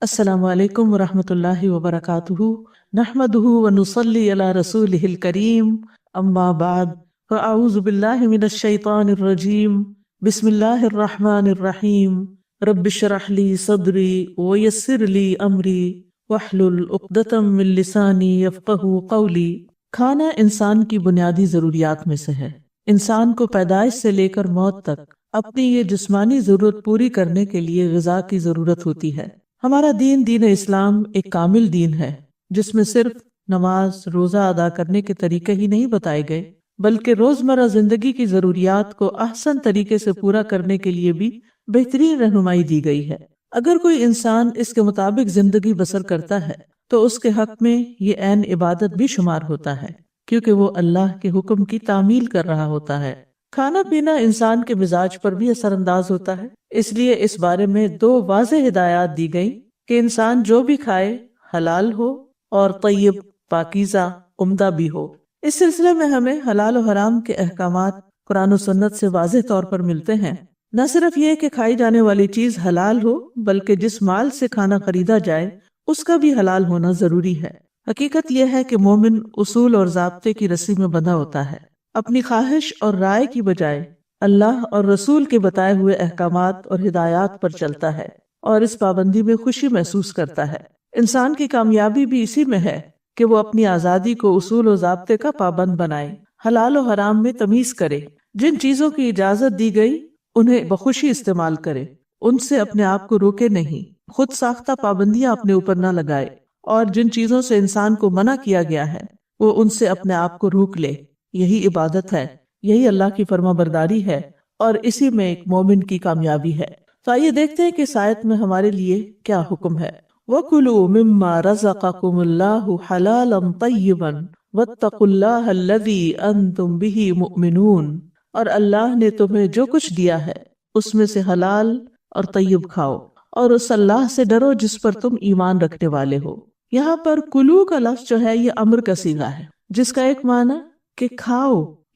السلام علیکم ورحمۃ اللہ وبرکاتہ، نحمدہ ونصلی علی رسولہ الکریم، اما بعد فاعوذ باللہ من الشیطان الرجیم، بسم اللہ الرحمن الرحیم، رب اشرح لی صدری ویسر لی امری واحلل عقدۃ من لسانی یفقہوا قولی۔ کھانا انسان کی بنیادی ضروریات میں سے ہے۔ انسان کو پیدائش سے لے کر موت تک اپنی یہ جسمانی ضرورت پوری کرنے کے لیے غذا کی ضرورت ہوتی ہے۔ ہمارا دین، دین اسلام، ایک کامل دین ہے جس میں صرف نماز، روزہ ادا کرنے کے طریقے ہی نہیں بتائے گئے، بلکہ روزمرہ زندگی کی ضروریات کو احسن طریقے سے پورا کرنے کے لیے بھی بہترین رہنمائی دی گئی ہے۔ اگر کوئی انسان اس کے مطابق زندگی بسر کرتا ہے تو اس کے حق میں یہ عین عبادت بھی شمار ہوتا ہے، کیونکہ وہ اللہ کے حکم کی تعمیل کر رہا ہوتا ہے۔ کھانا پینا انسان کے مزاج پر بھی اثر انداز ہوتا ہے، اس لیے اس بارے میں 2 واضح ہدایات دی گئی کہ انسان جو بھی کھائے حلال ہو اور طیب، پاکیزہ، عمدہ بھی ہو۔ اس سلسلے میں ہمیں حلال و حرام کے احکامات قرآن و سنت سے واضح طور پر ملتے ہیں۔ نہ صرف یہ کہ کھائی جانے والی چیز حلال ہو، بلکہ جس مال سے کھانا خریدا جائے اس کا بھی حلال ہونا ضروری ہے۔ حقیقت یہ ہے کہ مومن اصول اور ضابطے کی رسی میں بندھا ہوتا ہے، اپنی خواہش اور رائے کی بجائے اللہ اور رسول کے بتائے ہوئے احکامات اور ہدایات پر چلتا ہے اور اس پابندی میں خوشی محسوس کرتا ہے۔ انسان کی کامیابی بھی اسی میں ہے کہ وہ اپنی آزادی کو اصول و ضابطے کا پابند بنائے، حلال و حرام میں تمیز کرے، جن چیزوں کی اجازت دی گئی انہیں بخوشی استعمال کرے، ان سے اپنے آپ کو روکے نہیں، خود ساختہ پابندیاں اپنے اوپر نہ لگائے، اور جن چیزوں سے انسان کو منع کیا گیا ہے وہ ان سے اپنے آپ کو روک لے۔ یہی عبادت ہے، یہی اللہ کی فرما برداری ہے، اور اسی میں ایک مومن کی کامیابی ہے۔ تو آئیے دیکھتے ہیں کہ اس آیت میں ہمارے لیے کیا حکم ہے۔ وَكُلُوا مِمَّا رَزَقَكُمُ اللَّهُ حَلَالًا طَيِّبًا وَاتَّقُوا اللَّهَ الَّذِي أَنْتُمْ بِهِ مُؤْمِنُونَ، اور اللہ نے تمہیں جو کچھ دیا ہے اس میں سے حلال اور طیب کھاؤ، اور اس اللہ سے ڈرو جس پر تم ایمان رکھنے والے ہو۔ یہاں پر کلو کا لفظ جو ہے یہ امر کا صیغہ ہے، جس کا ایک معنی کہ کھاؤ،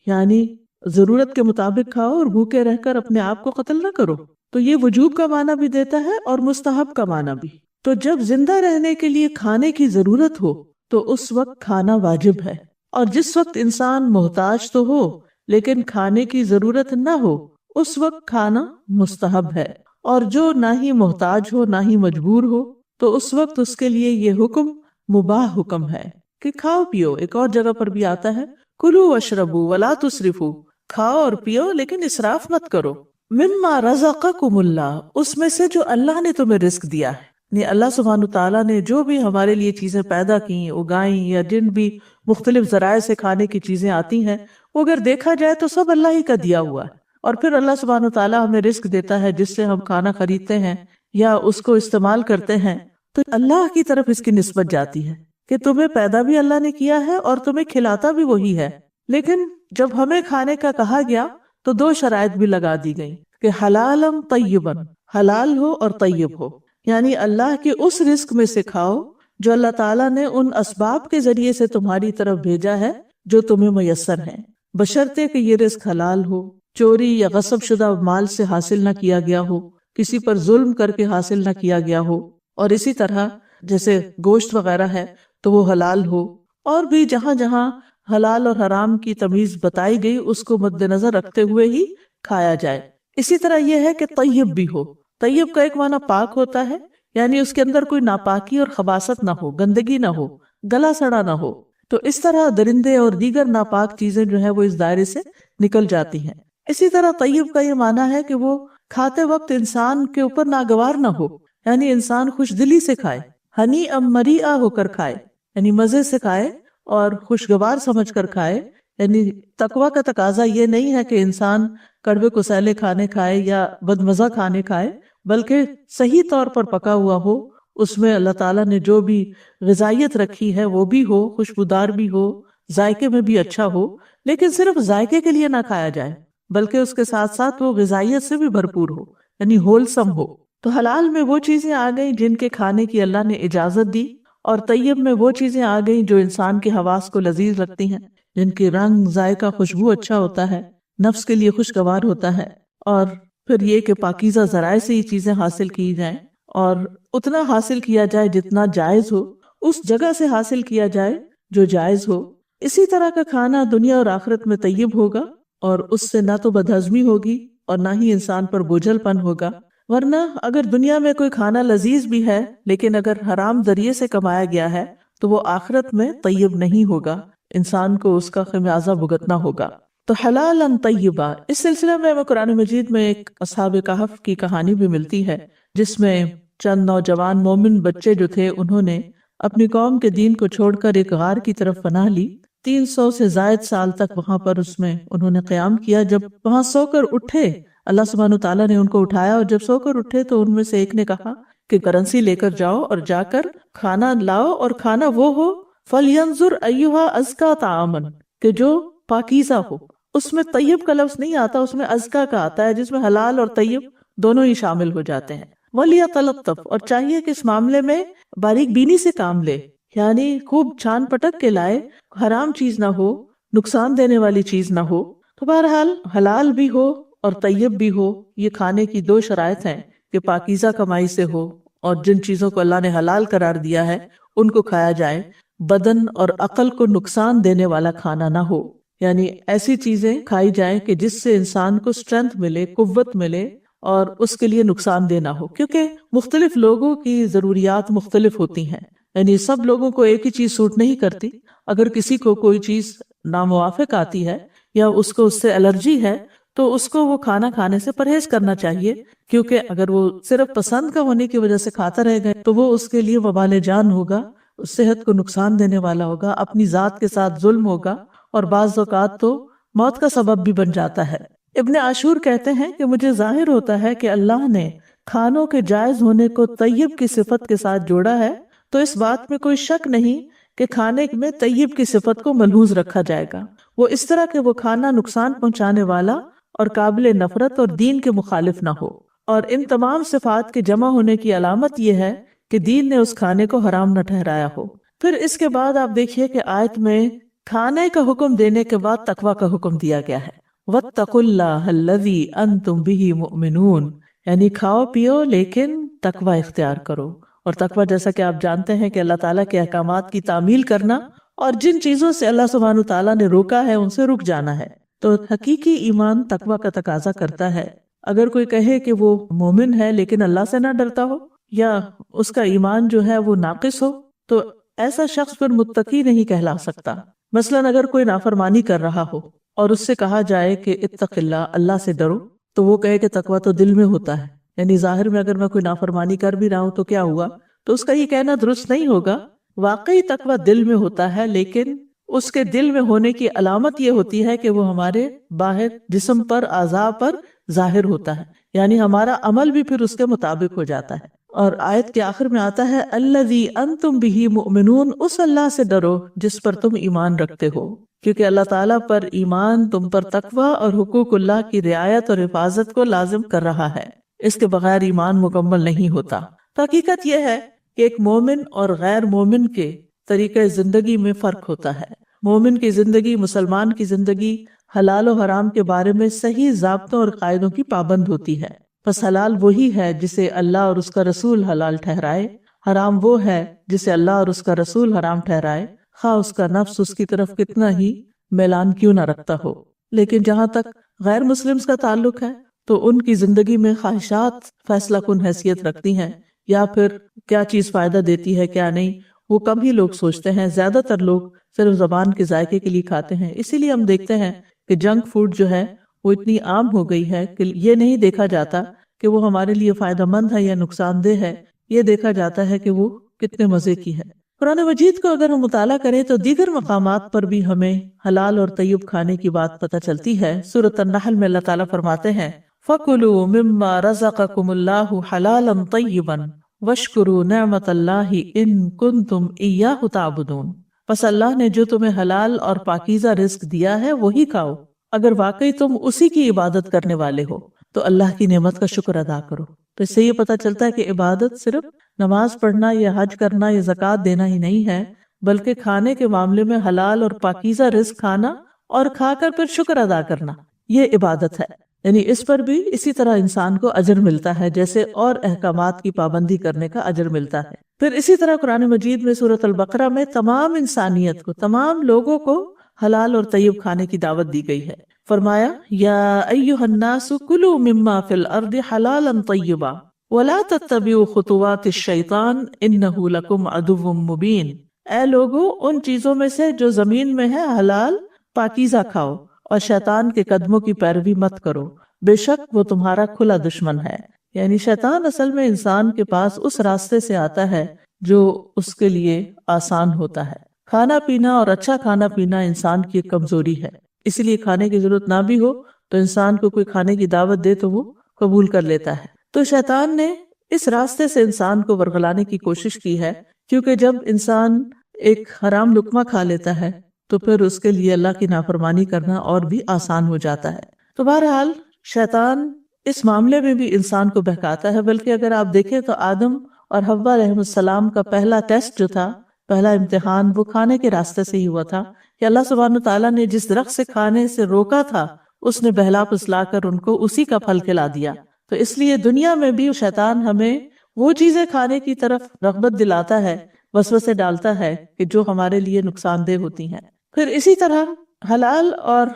یعنی ضرورت کے مطابق کھاؤ اور بھوکے رہ کر اپنے آپ کو قتل نہ کرو۔ تو یہ وجوب کا معنی بھی دیتا ہے اور مستحب کا معنی بھی۔ تو جب زندہ رہنے کے لیے کھانے کی ضرورت ہو تو اس وقت کھانا واجب ہے، اور جس وقت انسان محتاج تو ہو لیکن کھانے کی ضرورت نہ ہو اس وقت کھانا مستحب ہے، اور جو نہ ہی محتاج ہو نہ ہی مجبور ہو تو اس وقت اس کے لیے یہ حکم مباح حکم ہے کہ کھاؤ پیو۔ ایک اور جگہ پر بھی آتا ہے کلوا واشربوا ولا تسرفوا، کھاؤ اور پیو لیکن اسراف مت کرو۔ مما رزقکم اللہ، اس میں سے جو اللہ نے تمہیں رزق دیا ہے، یعنی اللہ سبحانہ تعالیٰ نے جو بھی ہمارے لیے چیزیں پیدا کی، اگائیں، یا جن بھی مختلف ذرائع سے کھانے کی چیزیں آتی ہیں، وہ اگر دیکھا جائے تو سب اللہ ہی کا دیا ہوا ہے، اور پھر اللہ سبحانہ تعالیٰ ہمیں رزق دیتا ہے جس سے ہم کھانا خریدتے ہیں یا اس کو استعمال کرتے ہیں، تو اللہ کی طرف اس کی نسبت جاتی ہے کہ تمہیں پیدا بھی اللہ نے کیا ہے اور تمہیں کھلاتا بھی وہی ہے۔ لیکن جب ہمیں کھانے کا کہا گیا تو 2 شرائط بھی لگا دی گئی کہ حلالا طیبا، حلال ہو اور طیب ہو، یعنی اللہ کے اس رزق میں سے کھاؤ جو اللہ تعالیٰ نے ان اسباب کے ذریعے سے تمہاری طرف بھیجا ہے جو تمہیں میسر ہیں، بشرطے کہ یہ رزق حلال ہو، چوری یا غصب شدہ مال سے حاصل نہ کیا گیا ہو، کسی پر ظلم کر کے حاصل نہ کیا گیا ہو، اور اسی طرح جیسے گوشت وغیرہ ہے تو وہ حلال ہو، اور بھی جہاں جہاں حلال اور حرام کی تمیز بتائی گئی اس کو مد نظر رکھتے ہوئے ہی کھایا جائے۔ اسی طرح یہ ہے کہ طیب بھی ہو۔ طیب کا ایک معنی پاک ہوتا ہے، یعنی اس کے اندر کوئی ناپاکی اور خباثت نہ ہو، گندگی نہ ہو، گلا سڑا نہ ہو، تو اس طرح درندے اور دیگر ناپاک چیزیں جو ہیں وہ اس دائرے سے نکل جاتی ہیں۔ اسی طرح طیب کا یہ معنی ہے کہ وہ کھاتے وقت انسان کے اوپر ناگوار نہ ہو، یعنی انسان خوش دلی سے کھائے، ہنی ام مریعہ ہو کر کھائے، یعنی مزے سے کھائے اور خوشگوار سمجھ کر کھائے۔ یعنی تقویٰ کا تقاضا یہ نہیں ہے کہ انسان کڑوے کسیلے کھانے کھائے یا بدمزہ کھانے کھائے، بلکہ صحیح طور پر پکا ہوا ہو، اس میں اللہ تعالیٰ نے جو بھی غذائیت رکھی ہے وہ بھی ہو، خوشبودار بھی ہو، ذائقے میں بھی اچھا ہو، لیکن صرف ذائقے کے لیے نہ کھایا جائے بلکہ اس کے ساتھ ساتھ وہ غذائیت سے بھی بھرپور ہو، یعنی ہولسم ہو۔ تو حلال میں وہ چیزیں آ گئیں جن کے کھانے کی اللہ نے اجازت دی، اور طیب میں وہ چیزیں آ گئیں جو انسان کے حواس کو لذیذ رکھتی ہیں، جن کی رنگ، ذائقہ، خوشبو اچھا ہوتا ہے، نفس کے لیے خوشگوار ہوتا ہے، اور پھر یہ کہ پاکیزہ ذرائع سے یہ چیزیں حاصل کی جائیں، اور اتنا حاصل کیا جائے جتنا جائز ہو، اس جگہ سے حاصل کیا جائے جو جائز ہو۔ اسی طرح کا کھانا دنیا اور آخرت میں طیب ہوگا، اور اس سے نہ تو بدہضمی ہوگی اور نہ ہی انسان پر بوجھل پن ہوگا۔ ورنہ اگر دنیا میں کوئی کھانا لذیذ بھی ہے لیکن اگر حرام ذریعے سے کمایا گیا ہے تو وہ آخرت میں طیب نہیں ہوگا، انسان کو اس کا خمیازہ بھگتنا ہوگا۔ تو حلالا طیبا، اس سلسلے میں ہمیں قرآن مجید میں ایک اصحاب کہف کی کہانی بھی ملتی ہے، جس میں چند نوجوان مومن بچے جو تھے انہوں نے اپنی قوم کے دین کو چھوڑ کر ایک غار کی طرف پناہ لی۔ 300 سے زائد سال تک وہاں پر اس میں انہوں نے قیام کیا۔ جب وہاں سو کر اٹھے، اللہ سبحانہ تعالیٰ نے ان کو اٹھایا، اور جب سو کر اٹھے تو ان میں سے ایک نے کہا کہ کرنسی لے کر جاؤ اور جا کر کھانا لاؤ، اور کھانا وہ ہو فَلْيَنْظُرْ أَيُّهَا أَزْكَىٰ طَعَامًا، کہ جو پاکیزہ ہو۔ اس میں طیب کا لفظ نہیں آتا، اس میں ازکا کا آتا ہے، جس میں حلال اور طیب دونوں ہی شامل ہو جاتے ہیں۔ وَلْيَتَلَطَّفْ، اور چاہیے کہ اس معاملے میں باریک بینی سے کام لے، یعنی خوب چھان پٹک کے لائے، حرام چیز نہ ہو، نقصان دینے والی چیز نہ ہو۔ تو بہرحال حلال بھی ہو اور طیب بھی ہو، یہ کھانے کی دو شرائط ہیں کہ پاکیزہ کمائی سے ہو، اور جن چیزوں کو اللہ نے حلال قرار دیا ہے ان کو کھایا جائے، بدن اور عقل کو نقصان دینے والا کھانا نہ ہو، یعنی ایسی چیزیں کھائی جائیں کہ جس سے انسان کو اسٹرینتھ ملے، قوت ملے، اور اس کے لیے نقصان دہ نہ ہو، کیونکہ مختلف لوگوں کی ضروریات مختلف ہوتی ہیں، یعنی سب لوگوں کو ایک ہی چیز سوٹ نہیں کرتی۔ اگر کسی کو کوئی چیز ناموافق آتی ہے یا اس کو اس سے الرجی ہے تو اس کو وہ کھانا کھانے سے پرہیز کرنا چاہیے، کیونکہ اگر وہ صرف پسند کا ہونے کی وجہ سے کھاتا رہ گئے تو وہ اس کے لیے وبال جان ہوگا، صحت کو نقصان دینے والا ہوگا، اپنی ذات کے ساتھ ظلم ہوگا، اور بعض اوقات تو موت کا سبب بھی بن جاتا ہے۔ ابن عاشور کہتے ہیں کہ مجھے ظاہر ہوتا ہے کہ اللہ نے کھانوں کے جائز ہونے کو طیب کی صفت کے ساتھ جوڑا ہے، تو اس بات میں کوئی شک نہیں کہ کھانے میں طیب کی صفت کو ملحوظ رکھا جائے گا، وہ اس طرح کہ وہ کھانا نقصان پہنچانے والا اور قابل نفرت اور دین کے مخالف نہ ہو۔ اور ان تمام صفات کے جمع ہونے کی علامت یہ ہے کہ دین نے اس کھانے کو حرام نہ ٹھہرایا ہو۔ پھر اس کے بعد آپ دیکھیے کہ آیت میں کھانے کا حکم دینے کے بعد تقویٰ کا حکم دیا گیا ہے، وَاتَّقُوا اللَّهَ الَّذِي أَنْتُمْ بِهِ مُؤْمِنُونَ، یعنی کھاؤ پیو لیکن تقویٰ اختیار کرو۔ اور تقویٰ جیسا کہ آپ جانتے ہیں کہ اللہ تعالیٰ کے احکامات کی تعمیل کرنا، اور جن چیزوں سے اللہ سبحانہ تعالیٰ نے روکا ہے ان سے رک جانا ہے۔ تو حقیقی ایمان تقویٰ کا تقاضا کرتا ہے۔ اگر کوئی کہے کہ وہ مومن ہے لیکن اللہ سے نہ ڈرتا ہو، یا اس کا ایمان جو ہے وہ ناقص ہو، تو ایسا شخص پھر متقی نہیں کہلا سکتا۔ مثلاً اگر کوئی نافرمانی کر رہا ہو اور اس سے کہا جائے کہ اتق اللہ، اللہ سے ڈرو، تو وہ کہے کہ تقویٰ تو دل میں ہوتا ہے، یعنی ظاہر میں اگر میں کوئی نافرمانی کر بھی رہا ہوں تو کیا ہوا، تو اس کا یہ کہنا درست نہیں ہوگا۔ واقعی تقویٰ دل میں ہوتا ہے، لیکن اس کے دل میں ہونے کی علامت یہ ہوتی ہے کہ وہ ہمارے باہر جسم پر، اعضاء پر ظاہر ہوتا ہے، یعنی ہمارا عمل بھی پھر اس کے مطابق ہو جاتا ہے۔ اور آیت کے آخر میں آتا ہے الذی انتم بہ مؤمنون، اس اللہ سے ڈرو جس پر تم ایمان رکھتے ہو، کیونکہ اللہ تعالیٰ پر ایمان تم پر تقویٰ اور حقوق اللہ کی رعایت اور حفاظت کو لازم کر رہا ہے، اس کے بغیر ایمان مکمل نہیں ہوتا۔ تو حقیقت یہ ہے کہ ایک مومن اور غیر مومن کے طریقہ زندگی میں فرق ہوتا ہے۔ مومن کی زندگی، مسلمان کی زندگی حلال و حرام کے بارے میں صحیح ضابطوں اور قاعدوں کی پابند ہوتی ہے۔ بس حلال وہی ہے جسے اللہ اور اس کا رسول حلال ٹھہرائے، حرام وہ ہے جسے اللہ اور اس کا رسول حرام ٹھہرائے، خواہ اس کا نفس اس کی طرف کتنا ہی میلان کیوں نہ رکھتا ہو۔ لیکن جہاں تک غیر مسلمز کا تعلق ہے تو ان کی زندگی میں خواہشات فیصلہ کن حیثیت رکھتی ہیں، یا پھر کیا چیز فائدہ دیتی ہے کیا نہیں، وہ کم ہی لوگ سوچتے ہیں۔ زیادہ تر لوگ صرف زبان کے ذائقے کے لیے کھاتے ہیں۔ اسی لیے ہم دیکھتے ہیں کہ جنک فوڈ جو ہے وہ اتنی عام ہو گئی ہے کہ یہ نہیں دیکھا جاتا کہ وہ ہمارے لیے فائدہ مند ہے یا نقصان دہ ہے، یہ دیکھا جاتا ہے کہ وہ کتنے مزے کی ہے۔ قرآن مجید کو اگر ہم مطالعہ کریں تو دیگر مقامات پر بھی ہمیں حلال اور طیب کھانے کی بات پتہ چلتی ہے۔ سورۃ النحل میں اللہ تعالیٰ فرماتے ہیں فَكُلُوا مِمَّا رَزَقَكُمُ اللَّهُ حَلَالًا طَيِّبًا وَاشْكُرُوا نِعْمَتَ اللَّهِ إِن كُنتُمْ إِيَّاهُ تَعْبُدُونَ، پس اللہ نے جو تمہیں حلال اور پاکیزہ رزق دیا ہے وہی کھاؤ، اگر واقعی تم اسی کی عبادت کرنے والے ہو تو اللہ کی نعمت کا شکر ادا کرو۔ تو اس سے یہ پتہ چلتا ہے کہ عبادت صرف نماز پڑھنا یا حج کرنا یا زکوٰۃ دینا ہی نہیں ہے، بلکہ کھانے کے معاملے میں حلال اور پاکیزہ رزق کھانا اور کھا کر پھر شکر ادا کرنا، یہ عبادت ہے۔ یعنی اس پر بھی اسی طرح انسان کو اجر ملتا ہے جیسے اور احکامات کی پابندی کرنے کا اجر ملتا ہے۔ پھر اسی طرح قرآن مجید میں سورۃ البقرہ میں تمام انسانیت کو، تمام لوگوں کو حلال اور طیب کھانے کی دعوت دی گئی ہے۔ فرمایا یا ایھا الناس کلوا مما فی الارض حلالا طیبا ولا تتبعوا خطوات الشیطان انہ لکم عدو مبین۔ اے لوگو، ان چیزوں میں سے جو زمین میں ہے حلال پاکیزہ کھاؤ اور شیطان کے قدموں کی پیروی مت کرو، بے شک وہ تمہارا کھلا دشمن ہے۔ یعنی شیطان اصل میں انسان کے پاس اس راستے سے آتا ہے جو اس کے لیے آسان ہوتا ہے۔ کھانا پینا اور اچھا کھانا پینا انسان کی ایک کمزوری ہے، اس لیے کھانے کی ضرورت نہ بھی ہو تو انسان کو کوئی کھانے کی دعوت دے تو وہ قبول کر لیتا ہے۔ تو شیطان نے اس راستے سے انسان کو ورگلانے کی کوشش کی ہے، کیونکہ جب انسان ایک حرام لقمہ کھا لیتا ہے تو پھر اس کے لیے اللہ کی نافرمانی کرنا اور بھی آسان ہو جاتا ہے۔ تو بہرحال شیطان اس معاملے میں بھی انسان کو بہکاتا ہے، بلکہ اگر آپ دیکھیں تو آدم اور حوا علیہ السلام کا پہلا ٹیسٹ جو تھا، پہلا امتحان، وہ کھانے کے راستے سے ہی ہوا تھا کہ اللہ سبحانہ تعالیٰ نے جس درخت سے کھانے سے روکا تھا اس نے بہلا پھسلا کر ان کو اسی کا پھل کھلا دیا۔ تو اس لیے دنیا میں بھی شیطان ہمیں وہ چیزیں کھانے کی طرف رغبت دلاتا ہے، وسوسے ڈالتا ہے کہ جو ہمارے لیے نقصان دہ ہوتی ہیں۔ پھر اسی طرح حلال اور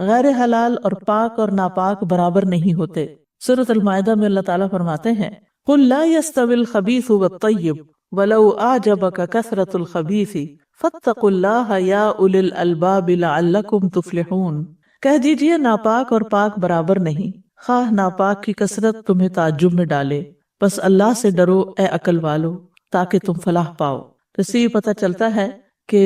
غیر حلال اور پاک اور ناپاک برابر نہیں ہوتے۔ سورۃ المائدہ میں اللہ تعالیٰ فرماتے ہیں قُلْ لَا يَسْتَوِي الْخَبِيثُ وَالطَّيِّبُ وَلَوْ أَعْجَبَكَ كَثْرَةُ الْخَبِيثِ فَاتَّقُوا اللَّهَ يَا أُولِي الْأَلْبَابِ لَعَلَّكُمْ تُفْلِحُونَ۔ کہہ دیجئے ناپاک اور پاک برابر نہیں، خواہ ناپاک کی کثرت تمہیں تعجب میں ڈالے، بس اللہ سے ڈرو اے عقل والو تاکہ تم فلاح پاؤ۔ تو اس سے یہ پتہ چلتا ہے کہ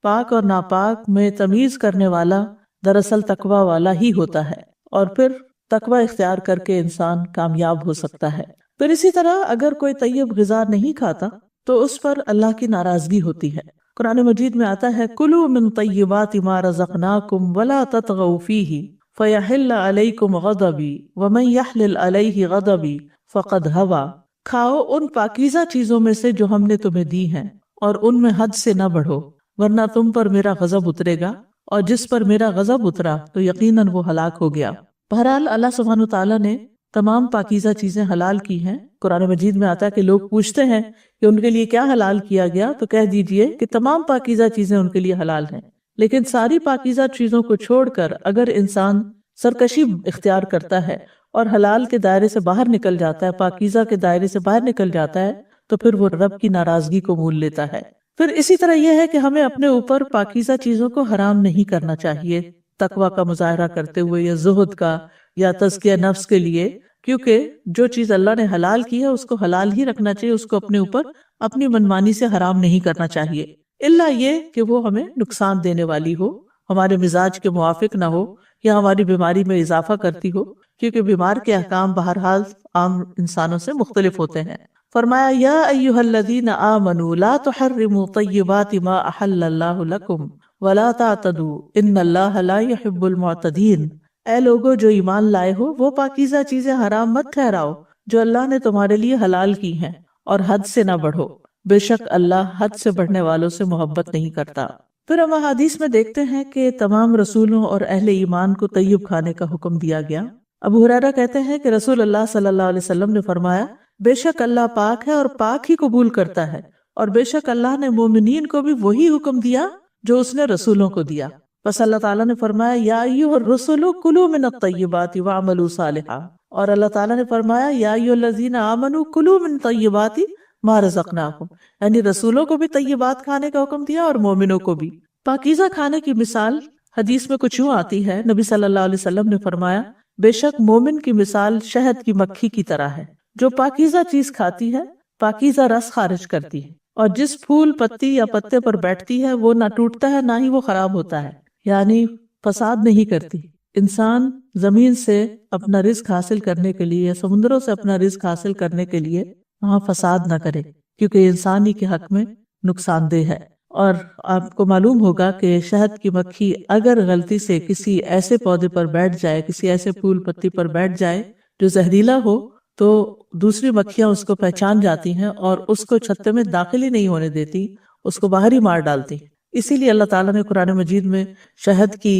پاک اور ناپاک میں تمیز کرنے والا دراصل تقوی والا ہی ہوتا ہے، اور پھر تقوی اختیار کر کے انسان کامیاب ہو سکتا ہے۔ پھر اسی طرح اگر کوئی طیب غذا نہیں کھاتا تو اس پر اللہ کی ناراضگی ہوتی ہے۔ قرآن مجید میں آتا ہے کلوا من طیبات ما رزقناکم ولا تطغوا فیہ فیحل علیکم غضبی ومن یحلل علیہ غضبی فقد ہوی۔ کھاؤ ان پاکیزہ چیزوں میں سے جو ہم نے تمہیں دی ہیں اور ان میں حد سے نہ بڑھو، ورنہ تم پر میرا غضب اترے گا، اور جس پر میرا غضب اترا تو یقیناً وہ ہلاک ہو گیا۔ بہرحال اللہ سبحانہ تعالیٰ نے تمام پاکیزہ چیزیں حلال کی ہیں۔ قرآن مجید میں آتا ہے کہ لوگ پوچھتے ہیں کہ ان کے لیے کیا حلال کیا گیا، تو کہہ دیجئے کہ تمام پاکیزہ چیزیں ان کے لیے حلال ہیں، لیکن ساری پاکیزہ چیزوں کو چھوڑ کر اگر انسان سرکشی اختیار کرتا ہے اور حلال کے دائرے سے باہر نکل جاتا ہے، پاکیزہ کے دائرے سے باہر نکل جاتا ہے، تو پھر وہ رب کی ناراضگی کو مول لیتا ہے۔ پھر اسی طرح یہ ہے کہ ہمیں اپنے اوپر پاکیزہ چیزوں کو حرام نہیں کرنا چاہیے، تقوی کا مظاہرہ کرتے ہوئے یا زہد کا یا تزکیہ نفس کے لیے، کیونکہ جو چیز اللہ نے حلال کی ہے اس کو حلال ہی رکھنا چاہیے، اس کو اپنے اوپر اپنی منمانی سے حرام نہیں کرنا چاہیے، الا یہ کہ وہ ہمیں نقصان دینے والی ہو، ہمارے مزاج کے موافق نہ ہو یا ہماری بیماری میں اضافہ کرتی ہو، کیونکہ بیمار کے احکام بہرحال عام انسانوں سے مختلف ہوتے ہیں۔ فرمایا یا ایھا الذین آمنوا لا تحرموا طیبات ما احل اللہ لکم ولا تعتدوا ان اللہ لا يحب المعتدین۔ اے لوگو جو ایمان لائے ہو، وہ پاکیزہ چیزیں حرام مت ٹھہراؤ جو اللہ نے تمہارے لیے حلال کی ہیں، اور حد سے نہ بڑھو، بے شک اللہ حد سے بڑھنے والوں سے محبت نہیں کرتا۔ پھر ہم حدیث میں دیکھتے ہیں کہ تمام رسولوں اور اہل ایمان کو طیب کھانے کا حکم دیا گیا۔ ابو ہریرہ کہتے ہیں کہ رسول اللہ صلی اللہ علیہ وسلم نے فرمایا بے شک اللہ پاک ہے اور پاک ہی قبول کرتا ہے، اور بے شک اللہ نے مومنین کو بھی وہی حکم دیا جو اس نے رسولوں کو دیا۔ بس اللہ تعالیٰ نے فرمایا یا ایھا الرسل کلوا من الطیبات واعملوا صالحا، اور اللہ تعالیٰ نے فرمایا یا ایھا الذین آمنوا کلوا من طیبات ما رزقناکم، یعنی رسولوں کو بھی طیبات کھانے کا حکم دیا اور مومنوں کو بھی۔ پاکیزہ کھانے کی مثال حدیث میں کچھ یوں آتی ہے، نبی صلی اللہ علیہ وسلم نے فرمایا بے شک مومن کی مثال شہد کی مکھی کی طرح ہے، جو پاکیزہ چیز کھاتی ہے پاکیزہ رس خارج کرتی ہے، اور جس پھول پتی یا پتے پر بیٹھتی ہے وہ نہ ٹوٹتا ہے نہ ہی وہ خراب ہوتا ہے، یعنی فساد نہیں کرتی۔ انسان زمین سے اپنا رزق حاصل کرنے کے لیے یا سمندروں سے اپنا رزق حاصل کرنے کے لیے وہاں فساد نہ کرے، کیونکہ انسانی کے حق میں نقصان دہ ہے۔ اور آپ کو معلوم ہوگا کہ شہد کی مکھی اگر غلطی سے کسی ایسے پودے پر بیٹھ جائے، کسی ایسے پھول پتی پر بیٹھ جائے جو زہریلا ہو، تو دوسری مکھیاں اس کو پہچان جاتی ہیں اور اس کو چھتے میں داخل ہی نہیں ہونے دیتی، اس کو باہر ہی مار ڈالتی۔ اسی لیے اللہ تعالیٰ نے قرآن مجید میں شہد کی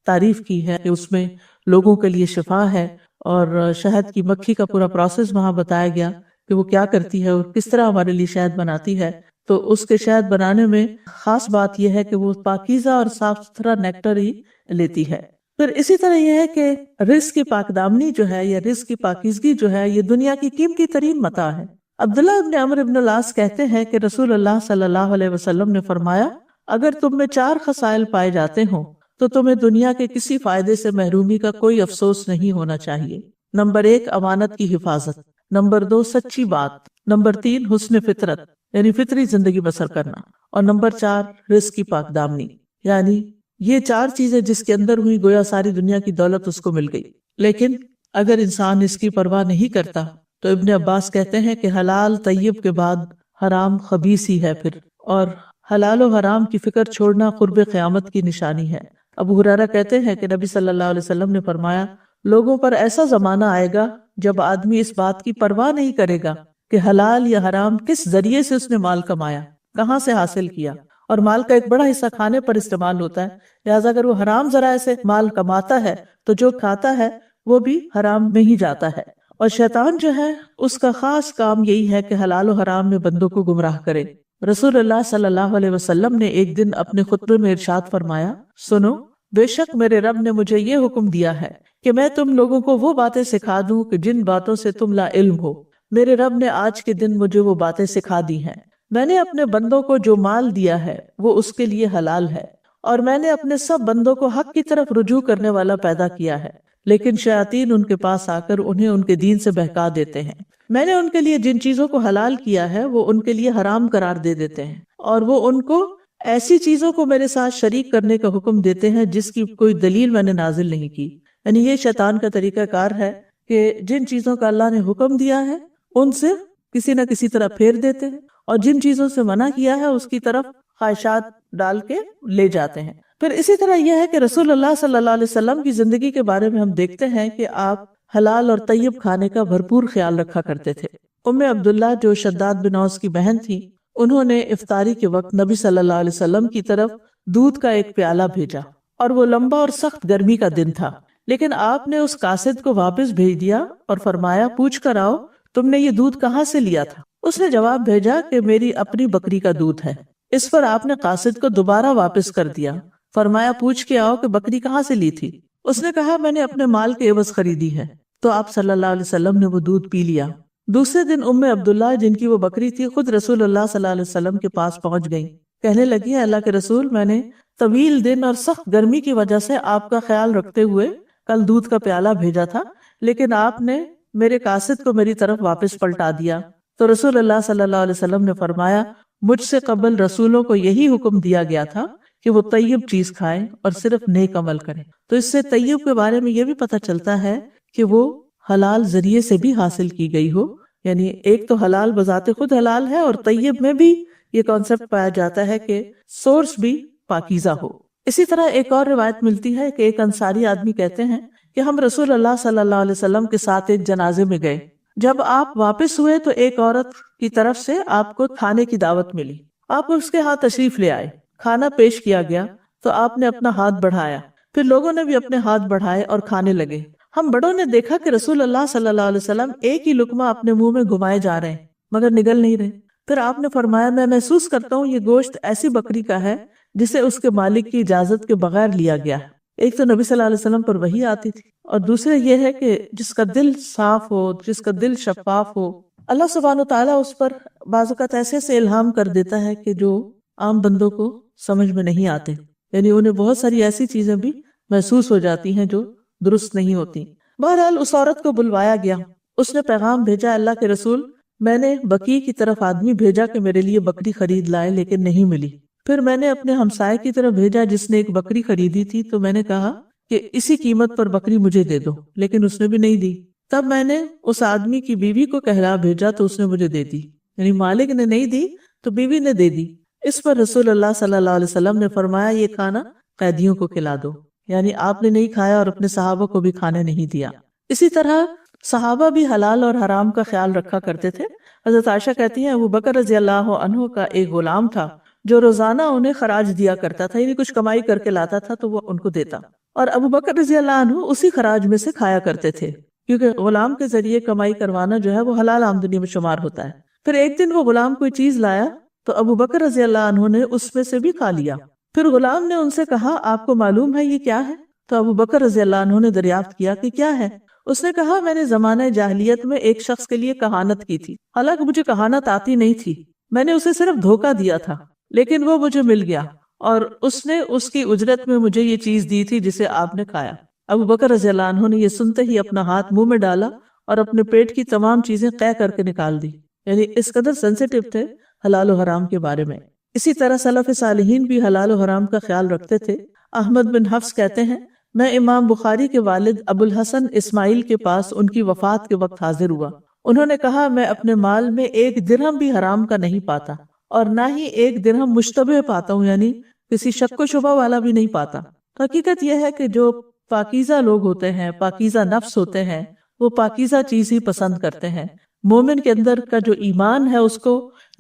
تعریف کی ہے کہ اس میں لوگوں کے لیے شفا ہے، اور شہد کی مکھی کا پورا پروسیس وہاں بتایا گیا کہ وہ کیا کرتی ہے اور کس طرح ہمارے لیے شہد بناتی ہے. تو اس کے شہد بنانے میں خاص بات یہ ہے کہ وہ پاکیزہ اور صاف ستھرا نیکٹر ہی لیتی ہے. پھر اسی طرح یہ ہے کہ رزق کی پاکدامنی جو ہے یا رزق کی پاکیزگی جو ہے یہ دنیا کی قیمتی ترین متاع ہے. عبداللہ ابن عمرو ابن العاص کہتے ہیں کہ رسول اللہ صلی اللہ علیہ وسلم نے فرمایا اگر تم میں 4 خصائل پائے جاتے ہوں تو تمہیں دنیا کے کسی فائدے سے محرومی کا کوئی افسوس نہیں ہونا چاہیے. نمبر 1 امانت کی حفاظت، نمبر 2 سچی بات، نمبر 3 حسن فطرت یعنی فطری زندگی بسر کرنا، اور نمبر 4 رزق کی پاکدامنی. یعنی یہ 4 چیزیں جس کے اندر ہوئی گویا ساری دنیا کی دولت اس کو مل گئی. لیکن اگر انسان اس کی پرواہ نہیں کرتا تو ابن عباس کہتے ہیں کہ حلال طیب کے بعد حرام خبیث ہی ہے پھر، اور حلال و حرام کی فکر چھوڑنا قرب قیامت کی نشانی ہے. ابو ہریرہ کہتے ہیں کہ نبی صلی اللہ علیہ وسلم نے فرمایا لوگوں پر ایسا زمانہ آئے گا جب آدمی اس بات کی پرواہ نہیں کرے گا کہ حلال یا حرام کس ذریعے سے اس نے مال کمایا، کہاں سے حاصل کیا، اور مال کا ایک بڑا حصہ کھانے پر استعمال ہوتا ہے. لہٰذا اگر وہ حرام ذرائع سے مال کماتا ہے تو جو کھاتا ہے وہ بھی حرام میں ہی جاتا ہے. اور شیطان جو ہے اس کا خاص کام یہی ہے کہ حلال و حرام میں بندوں کو گمراہ کرے. رسول اللہ صلی اللہ علیہ وسلم نے ایک دن اپنے خطبے میں ارشاد فرمایا سنو، بے شک میرے رب نے مجھے یہ حکم دیا ہے کہ میں تم لوگوں کو وہ باتیں سکھا دوں کہ جن باتوں سے تم لا علم ہو. میرے رب نے آج کے دن مجھے وہ باتیں سکھا دی ہیں. میں نے اپنے بندوں کو جو مال دیا ہے وہ اس کے لیے حلال ہے، اور میں نے اپنے سب بندوں کو حق کی طرف رجوع کرنے والا پیدا کیا ہے، لیکن شیاطین ان کے پاس آ کر انہیں ان کے دین سے بہکا دیتے ہیں. میں نے ان کے لیے جن چیزوں کو حلال کیا ہے وہ ان کے لیے حرام قرار دے دیتے ہیں، اور وہ ان کو ایسی چیزوں کو میرے ساتھ شریک کرنے کا حکم دیتے ہیں جس کی کوئی دلیل میں نے نازل نہیں کی. یعنی یہ شیطان کا طریقہ کار ہے کہ جن چیزوں کا اللہ نے حکم دیا ہے ان سے کسی نہ کسی طرح پھیر دیتے ہیں، اور جن چیزوں سے منع کیا ہے اس کی طرف خواہشات ڈال کے لے جاتے ہیں. پھر اسی طرح یہ ہے کہ رسول اللہ صلی اللہ علیہ وسلم کی زندگی کے بارے میں ہم دیکھتے ہیں کہ آپ حلال اور طیب کھانے کا بھرپور خیال رکھا کرتے تھے. ام عبداللہ جو شداد بن اوس کی بہن تھی، انہوں نے افطاری کے وقت نبی صلی اللہ علیہ وسلم کی طرف دودھ کا ایک پیالہ بھیجا، اور وہ لمبا اور سخت گرمی کا دن تھا، لیکن آپ نے اس قاصد کو واپس بھیج دیا اور فرمایا پوچھ کر آؤ تم نے یہ دودھ کہاں سے لیا تھا. اس نے جواب بھیجا کہ میری اپنی بکری کا دودھ ہے. اس پر آپ نے قاصد کو دوبارہ واپس کر دیا، فرمایا پوچھ کے آؤ کہ بکری کہاں سے لی تھی. اس نے کہا میں نے اپنے مال کے عوض خریدی ہے. تو آپ صلی اللہ علیہ وسلم نے وہ دودھ پی لیا. دوسرے دن ام عبداللہ جن کی وہ بکری تھی خود رسول اللہ صلی اللہ علیہ وسلم کے پاس پہنچ گئیں. کہنے لگی اللہ کے رسول، میں نے طویل دن اور سخت گرمی کی وجہ سے آپ کا خیال رکھتے ہوئے کل دودھ کا پیالہ بھیجا تھا، لیکن آپ نے میرے قاصد کو میری طرف واپس پلٹا دیا. تو رسول اللہ صلی اللہ علیہ وسلم نے فرمایا مجھ سے قبل رسولوں کو یہی حکم دیا گیا تھا کہ وہ طیب چیز کھائیں اور صرف نیک عمل کریں. تو اس سے طیب کے بارے میں یہ بھی پتہ چلتا ہے کہ وہ حلال ذریعے سے بھی حاصل کی گئی ہو. یعنی ایک تو حلال بذات خود حلال ہے، اور طیب میں بھی یہ کانسیپٹ پایا جاتا ہے کہ سورس بھی پاکیزہ ہو. اسی طرح ایک اور روایت ملتی ہے کہ ایک انصاری آدمی کہتے ہیں کہ ہم رسول اللہ صلی اللہ علیہ وسلم کے ساتھ ایک جنازے میں گئے. جب آپ واپس ہوئے تو ایک عورت کی طرف سے آپ کو کھانے کی دعوت ملی. آپ اس کے ہاتھ تشریف لے آئے، کھانا پیش کیا گیا تو آپ نے اپنا ہاتھ بڑھایا، پھر لوگوں نے بھی اپنے ہاتھ بڑھائے اور کھانے لگے. ہم بڑوں نے دیکھا کہ رسول اللہ صلی اللہ علیہ وسلم ایک ہی لقمہ اپنے منہ میں گھمائے جا رہے ہیں مگر نگل نہیں رہے. پھر آپ نے فرمایا میں محسوس کرتا ہوں یہ گوشت ایسی بکری کا ہے جسے اس کے مالک کی اجازت کے بغیر لیا گیا ہے. ایک تو نبی صلی اللہ علیہ وسلم پر وحی آتی تھی، اور دوسرے یہ ہے کہ جس کا دل صاف ہو، جس کا دل شفاف ہو، اللہ سبحانہ وتعالیٰ اس پر بعض اوقات ایسے سے الہام کر دیتا ہے کہ جو عام بندوں کو سمجھ میں نہیں آتے. یعنی انہیں بہت ساری ایسی چیزیں بھی محسوس ہو جاتی ہیں جو درست نہیں ہوتی. بہرحال اس عورت کو بلوایا گیا. اس نے پیغام بھیجا اللہ کے رسول، میں نے بقیع کی طرف آدمی بھیجا کہ میرے لیے بکری خرید لائے لیکن نہیں ملی. پھر میں نے اپنے ہمسائے کی طرف بھیجا جس نے ایک بکری خریدی تھی، تو میں نے کہا کہ اسی قیمت پر بکری مجھے دے دو، لیکن اس نے بھی نہیں دی. تب میں نے اس آدمی کی بیوی کو کہلا بھیجا تو اس نے مجھے دے دی. یعنی مالک نے نہیں دی تو بیوی نے دے دی. اس پر رسول اللہ صلی اللہ علیہ وسلم نے فرمایا یہ کھانا قیدیوں کو کھلا دو. یعنی آپ نے نہیں کھایا اور اپنے صحابہ کو بھی کھانے نہیں دیا. اسی طرح صحابہ بھی حلال اور حرام کا خیال رکھا کرتے تھے. حضرت عائشہ کہتی ہیں ابو بکر رضی اللہ عنہ کا ایک غلام تھا جو روزانہ انہیں خراج دیا کرتا تھا، یعنی کچھ کمائی کر کے لاتا تھا تو وہ ان کو دیتا، اور ابو بکر رضی اللہ عنہ اسی خراج میں سے کھایا کرتے تھے. کیونکہ غلام کے ذریعے کمائی کروانا جو ہے وہ حلال آمدنی میں شمار ہوتا ہے۔ پھر ایک دن وہ غلام کوئی چیز لایا تو ابو بکر رضی اللہ عنہ نے اس میں سے بھی کھا لیا۔ پھر غلام نے ان سے کہا آپ کو معلوم ہے یہ کیا ہے؟ تو ابو بکر رضی اللہ عنہ نے دریافت کیا کہ کیا ہے؟ اس نے کہا میں نے زمانہ جاہلیت میں ایک شخص کے لیے کہانت کی تھی، حالانکہ مجھے کہانت آتی نہیں تھی، میں نے اسے صرف دھوکہ دیا تھا، لیکن وہ مجھے مل گیا اور اس نے اس کی اجرت میں مجھے یہ چیز دی تھی جسے آپ نے کھایا۔ ابو بکر رضی اللہ عنہ نے یہ سنتے ہی اپنا ہاتھ منہ میں ڈالا اور اپنے پیٹ کی تمام چیزیں قے کر کے نکال دی، یعنی اس قدر سینسیٹیو تھے حلال و حرام کے بارے میں۔ اسی طرح سلف صالحین بھی حلال و حرام کا خیال رکھتے تھے۔ احمد بن حفص کہتے ہیں میں امام بخاری کے والد ابو الحسن اسماعیل کے پاس ان کی وفات کے وقت حاضر ہوا۔ انہوں نے کہا میں اپنے مال میں 1 درہم بھی حرام کا نہیں پاتا اور نہ ہی 1 درہم مشتبہ پاتا ہوں، یعنی کسی شک و شبہ والا بھی نہیں پاتا۔ حقیقت یہ ہے کہ جو پاکیزہ لوگ ہوتے ہیں، پاکیزہ نفس ہوتے ہیں، وہ پاکیزہ چیز ہی پسند کرتے ہیں۔ مومن کے اندر کا جو ایمان ہے اس کو